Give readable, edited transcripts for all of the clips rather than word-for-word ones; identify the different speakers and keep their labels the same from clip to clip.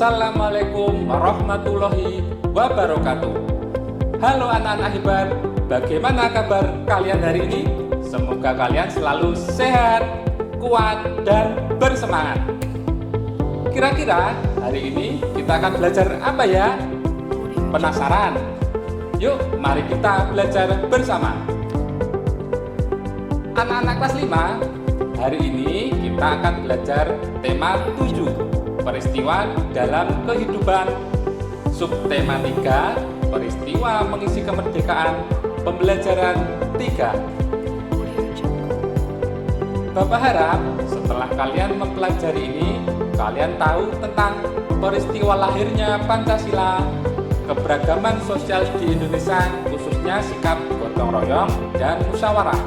Speaker 1: Assalamualaikum warahmatullahi wabarakatuh. Halo anak-anak hebat, bagaimana kabar kalian hari ini? Semoga kalian selalu sehat, kuat, dan bersemangat. Kira-kira hari ini kita akan belajar apa ya? Penasaran? Yuk, mari kita belajar bersama. Anak-anak kelas 5, hari ini kita akan belajar tema 7, peristiwa dalam kehidupan. Subtema 3, peristiwa mengisi kemerdekaan, pembelajaran 3. Bapak harap setelah kalian mempelajari ini, kalian tahu tentang peristiwa lahirnya Pancasila, keberagaman sosial di Indonesia, khususnya sikap gotong royong dan musyawarah,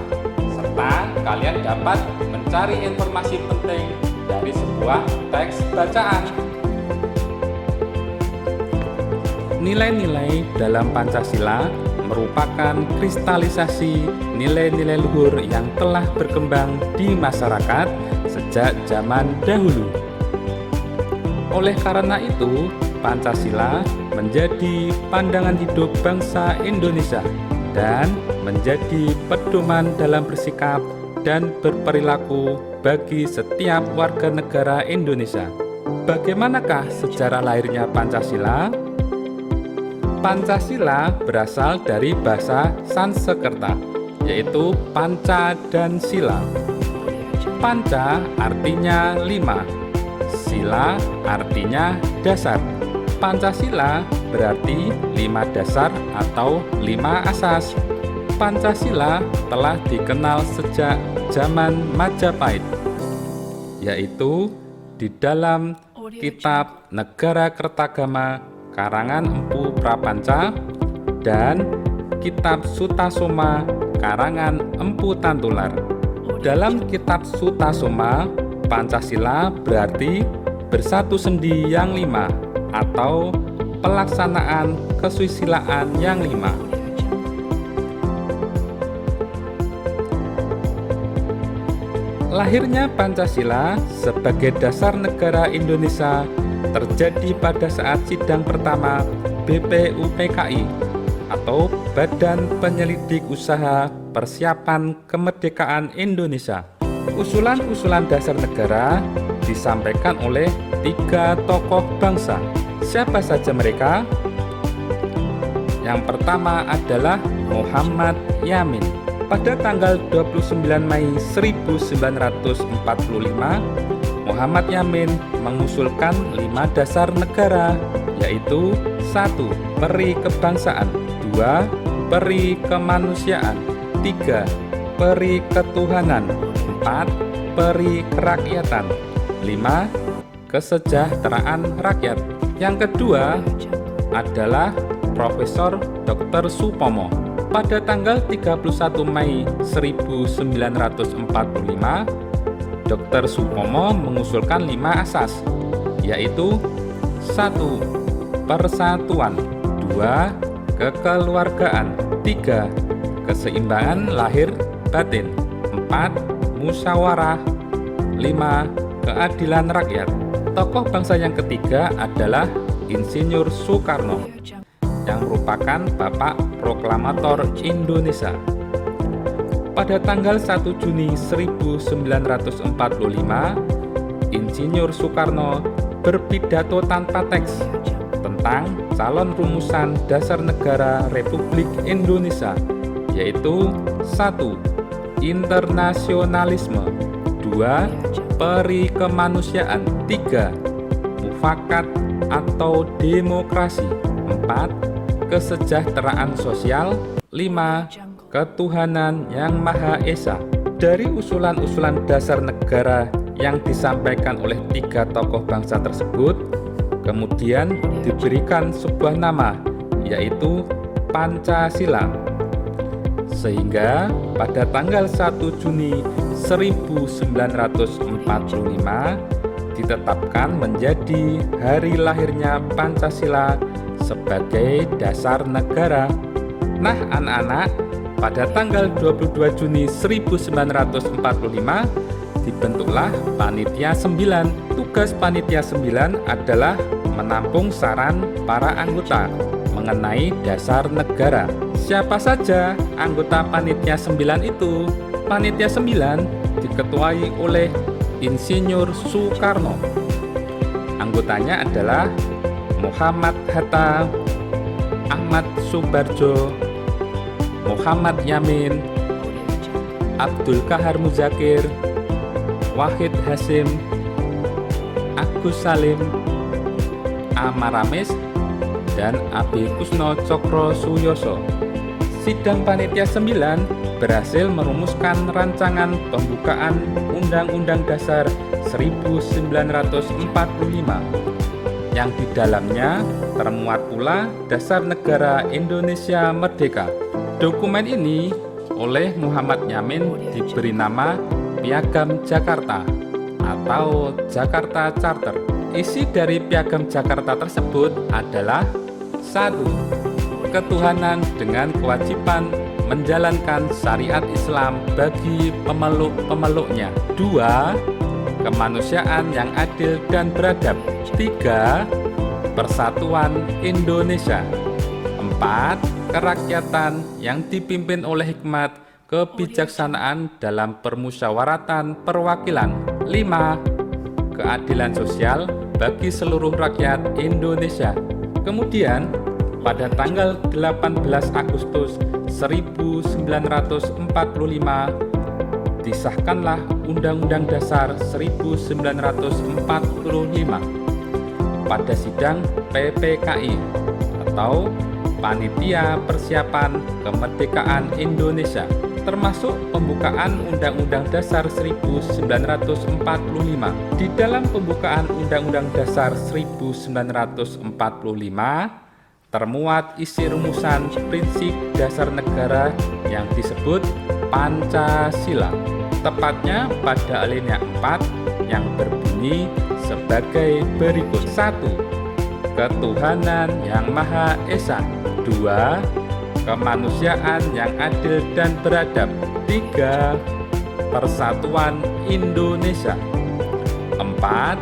Speaker 1: serta kalian dapat mencari informasi penting dari sebuah teks bacaan. Nilai-nilai dalam Pancasila merupakan kristalisasi nilai-nilai luhur yang telah berkembang di masyarakat sejak zaman dahulu. Oleh karena itu, Pancasila menjadi pandangan hidup bangsa Indonesia dan menjadi pedoman dalam bersikap dan berperilaku bagi setiap warga negara Indonesia. Bagaimanakah sejarah lahirnya Pancasila? Pancasila berasal dari bahasa Sanskerta, yaitu panca dan sila. Panca artinya 5, sila artinya dasar. Pancasila berarti 5 dasar atau 5 asas. Pancasila telah dikenal sejak zaman Majapahit, yaitu di dalam kitab Negara Kertagama karangan Empu Prapanca dan kitab Sutasoma karangan Empu Tantular. Dalam kitab Sutasoma, Pancasila berarti bersatu sendi yang 5 atau pelaksanaan kesusilaan yang 5. Lahirnya Pancasila sebagai dasar negara Indonesia terjadi pada saat sidang pertama BPUPKI atau Badan Penyelidik Usaha Persiapan Kemerdekaan Indonesia. Usulan-usulan dasar negara disampaikan oleh 3 tokoh bangsa. Siapa saja mereka? Yang pertama adalah Muhammad Yamin. Pada tanggal 29 Mei 1945, Muhammad Yamin mengusulkan 5 dasar negara, yaitu 1. Peri kebangsaan, 2. Peri kemanusiaan, 3. Peri ketuhanan, 4. Peri kerakyatan, 5. Kesejahteraan rakyat. Yang kedua adalah Profesor Dr. Supomo. Pada tanggal 31 Mei 1945, Dr. Supomo mengusulkan 5 asas, yaitu 1. Persatuan, 2. Kekeluargaan, 3. Keseimbangan lahir batin, 4. Musyawarah, 5. Keadilan rakyat. Tokoh bangsa yang ketiga adalah Insinyur Soekarno, yang merupakan Bapak Proklamator Indonesia. Pada tanggal 1 Juni 1945, Insinyur Soekarno berpidato tanpa teks tentang calon rumusan dasar negara Republik Indonesia, yaitu 1. Internasionalisme, 2. Peri kemanusiaan, 3. Mufakat atau demokrasi, 4. Kesejahteraan sosial, 5. Ketuhanan yang Maha Esa. Dari usulan-usulan dasar negara yang disampaikan oleh 3 tokoh bangsa tersebut, kemudian diberikan sebuah nama, yaitu Pancasila. Sehingga pada tanggal 1 Juni 1945 ditetapkan menjadi hari lahirnya Pancasila sebagai dasar negara. Nah anak-anak, pada tanggal 22 Juni 1945 dibentuklah Panitia 9. Tugas Panitia 9 adalah menampung saran para anggota mengenai dasar negara. Siapa saja anggota Panitia 9 itu? Panitia 9 diketuai oleh Insinyur Soekarno. Anggotanya adalah Muhammad Hatta, Ahmad Subarjo, Muhammad Yamin, Abdul Kahar Muzakir, Wahid Hasim, Agus Salim, Amar Ramis, dan Abi Kusno Cokro Suyoso. Sidang Panitia 9 berhasil merumuskan rancangan pembukaan Undang-Undang Dasar 1945 yang di dalamnya termuat pula Dasar Negara Indonesia Merdeka. Dokumen ini oleh Muhammad Yamin diberi nama Piagam Jakarta atau Jakarta Charter. Isi dari Piagam Jakarta tersebut adalah: 1. Ketuhanan dengan kewajiban menjalankan syariat Islam bagi pemeluk-pemeluknya. 2. Kemanusiaan yang adil dan beradab. 3. Persatuan Indonesia. 4. Kerakyatan yang dipimpin oleh hikmat kebijaksanaan dalam permusyawaratan perwakilan. 5. Keadilan sosial bagi seluruh rakyat Indonesia. Kemudian, pada tanggal 18 Agustus 1945, disahkanlah Undang-Undang Dasar 1945 pada sidang PPKI atau Panitia Persiapan Kemerdekaan Indonesia, termasuk pembukaan Undang-Undang Dasar 1945. Di dalam pembukaan Undang-Undang Dasar 1945 termuat isi rumusan prinsip dasar negara yang disebut Pancasila, tepatnya pada alinea 4 yang berbunyi sebagai berikut. 1. Ketuhanan yang Maha Esa. 2. Kemanusiaan yang adil dan beradab. 3. Persatuan Indonesia. 4.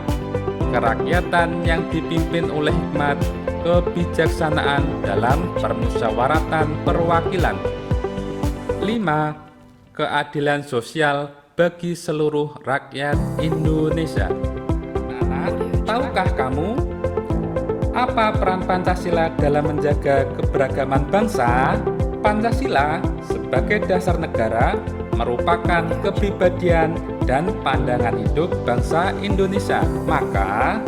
Speaker 1: Kerakyatan yang dipimpin oleh hikmat kebijaksanaan dalam permusyawaratan perwakilan. 5. Keadilan sosial bagi seluruh rakyat Indonesia. Anak, tahukah kamu apa peran Pancasila dalam menjaga keberagaman bangsa? Pancasila sebagai dasar negara merupakan kepribadian dan pandangan hidup bangsa Indonesia. Maka,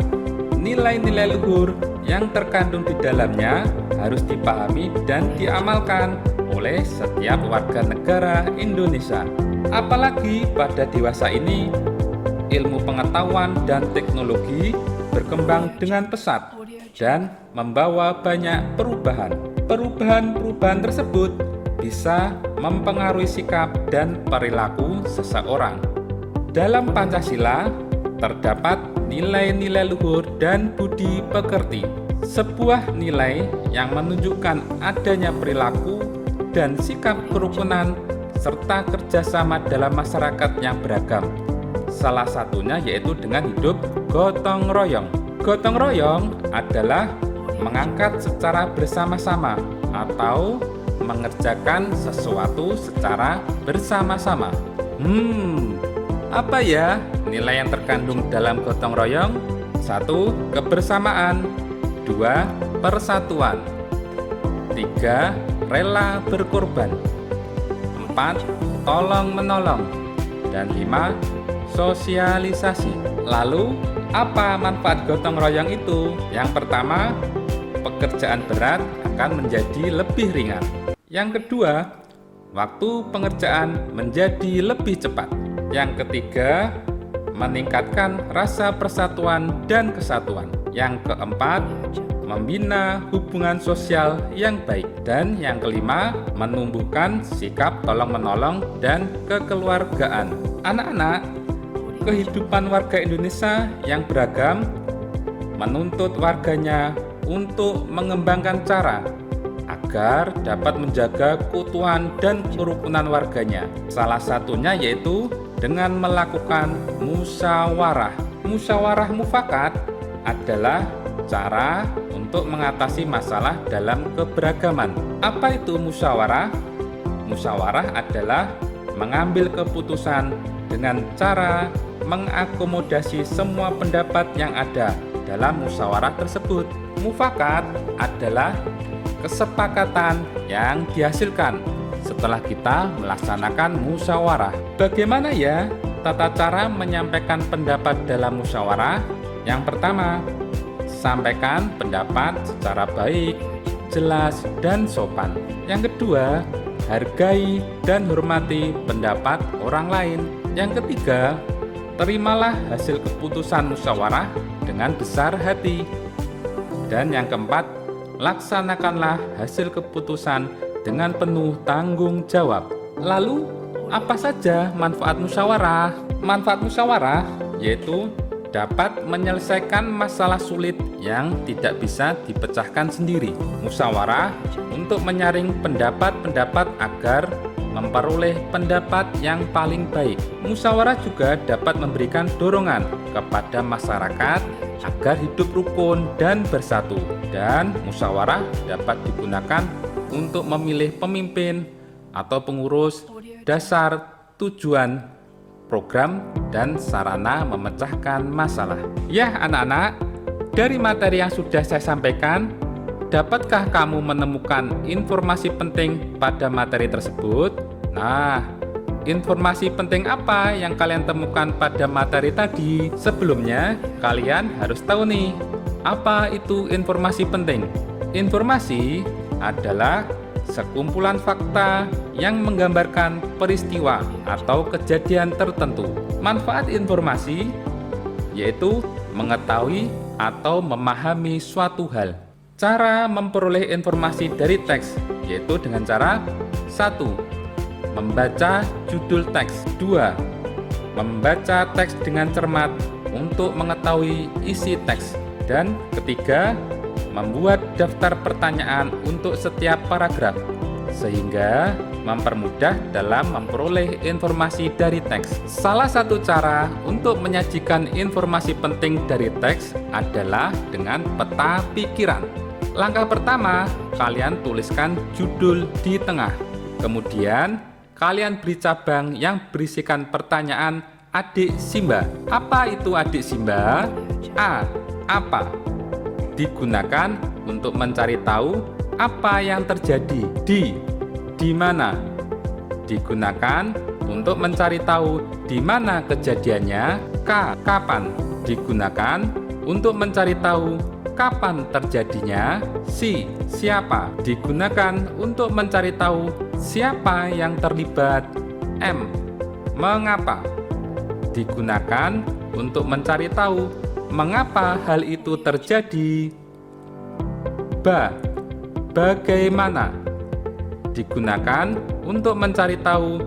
Speaker 1: nilai-nilai luhur yang terkandung di dalamnya harus dipahami dan diamalkan oleh setiap warga negara Indonesia. Apalagi pada dewasa ini, ilmu pengetahuan dan teknologi berkembang dengan pesat dan membawa banyak perubahan. Perubahan-perubahan tersebut bisa mempengaruhi sikap dan perilaku seseorang. Dalam Pancasila terdapat nilai-nilai luhur dan budi pekerti, sebuah nilai yang menunjukkan adanya perilaku dan sikap kerukunan serta kerjasama dalam masyarakat yang beragam. Salah satunya yaitu dengan hidup gotong royong. Gotong royong adalah mengangkat secara bersama-sama atau mengerjakan sesuatu secara bersama-sama. Apa ya nilai yang terkandung dalam gotong royong? 1. Kebersamaan. 2. Persatuan. 3. Rela berkorban. 4. Tolong menolong. Dan 5. Sosialisasi. Lalu, apa manfaat gotong royong itu? Yang pertama, pekerjaan berat akan menjadi lebih ringan. Yang kedua, waktu pengerjaan menjadi lebih cepat. Yang ketiga, meningkatkan rasa persatuan dan kesatuan. Yang keempat, membina hubungan sosial yang baik. Dan yang kelima, menumbuhkan sikap tolong-menolong dan kekeluargaan. Anak-anak, kehidupan warga Indonesia yang beragam menuntut warganya untuk mengembangkan cara agar dapat menjaga keutuhan dan kerukunan warganya. Salah satunya yaitu dengan melakukan musyawarah. Musyawarah mufakat adalah cara untuk mengatasi masalah dalam keberagaman. Apa itu musyawarah? Musyawarah adalah mengambil keputusan dengan cara mengakomodasi semua pendapat yang ada dalam musyawarah tersebut. Mufakat adalah kesepakatan yang dihasilkan setelah kita melaksanakan musyawarah. Bagaimana ya tata cara menyampaikan pendapat dalam musyawarah? Yang pertama, sampaikan pendapat secara baik, jelas, dan sopan. Yang kedua, hargai dan hormati pendapat orang lain. Yang ketiga, terimalah hasil keputusan musyawarah dengan besar hati. Dan yang keempat, laksanakanlah hasil keputusan dengan penuh tanggung jawab. Lalu, apa saja manfaat musyawarah? Manfaat musyawarah yaitu dapat menyelesaikan masalah sulit yang tidak bisa dipecahkan sendiri. Musyawarah untuk menyaring pendapat-pendapat agar memperoleh pendapat yang paling baik. Musyawarah juga dapat memberikan dorongan kepada masyarakat agar hidup rukun dan bersatu. Dan musyawarah dapat digunakan untuk memilih pemimpin atau pengurus, dasar, tujuan, program, dan sarana memecahkan masalah. Ya anak-anak, dari materi yang sudah saya sampaikan, dapatkah kamu menemukan informasi penting pada materi tersebut? Nah, informasi penting apa yang kalian temukan pada materi tadi? Sebelumnya, kalian harus tahu nih, apa itu informasi penting? Informasi adalah sekumpulan fakta yang menggambarkan peristiwa atau kejadian tertentu. Manfaat informasi yaitu mengetahui atau memahami suatu hal. Cara memperoleh informasi dari teks yaitu dengan cara 1. Membaca judul teks. 2. Membaca teks dengan cermat untuk mengetahui isi teks. Dan ketiga, membuat daftar pertanyaan untuk setiap paragraf sehingga mempermudah dalam memperoleh informasi dari teks. Salah satu cara untuk menyajikan informasi penting dari teks adalah dengan peta pikiran. Langkah pertama, kalian tuliskan judul di tengah. Kemudian, kalian beri cabang yang berisikan pertanyaan adik Simba. Apa itu adik Simba? A. Apa? Digunakan untuk mencari tahu apa yang terjadi. Di mana? Digunakan untuk mencari tahu di mana kejadiannya. Kapan? Digunakan untuk mencari tahu kapan terjadinya. Siapa? Digunakan untuk mencari tahu siapa yang terlibat. Mengapa? Digunakan untuk mencari tahu mengapa hal itu terjadi. Bagaimana? Digunakan untuk mencari tahu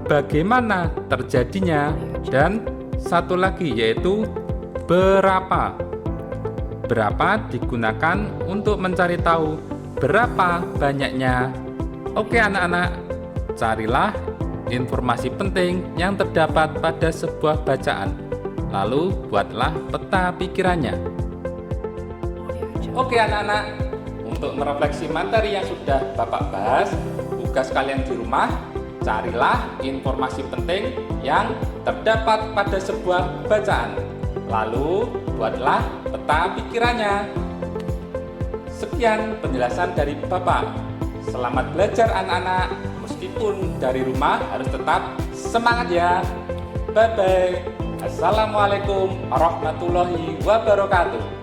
Speaker 1: bagaimana terjadinya. Dan satu lagi yaitu berapa. Berapa digunakan untuk mencari tahu berapa banyaknya. Oke anak-anak, carilah informasi penting yang terdapat pada sebuah bacaan. Lalu buatlah peta pikirannya. Oke anak-anak, untuk merefleksi materi yang sudah Bapak bahas, tugas kalian di rumah, carilah informasi penting yang terdapat pada sebuah bacaan. Lalu buatlah peta pikirannya. Sekian penjelasan dari Bapak. Selamat belajar anak-anak, meskipun dari rumah harus tetap semangat ya. Bye-bye. Assalamualaikum warahmatullahi wabarakatuh.